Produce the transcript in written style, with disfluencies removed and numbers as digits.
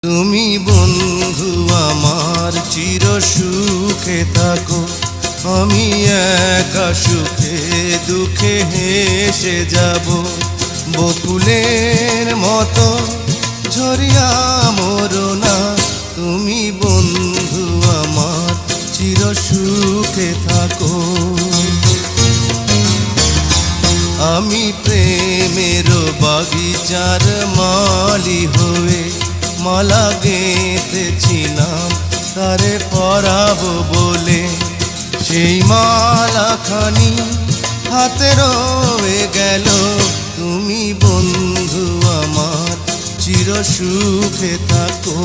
তুমি বন্ধু আমার চির সুখে থাকো, আমি একা সুখে দুঃখে হেসে যাব। বকুলের মতো ঝরিয়া মরো না, তুমি বন্ধু আমার চির সুখে থাকো। আমি প্রেমের বাগিচার মালি হয়ে মালা গেঁথেছিলাম তারে পরাবো বলে, সেই মালাখানি হাতে রয়ে গেল। তুমি বন্ধু আমার চির সুখে থাকো।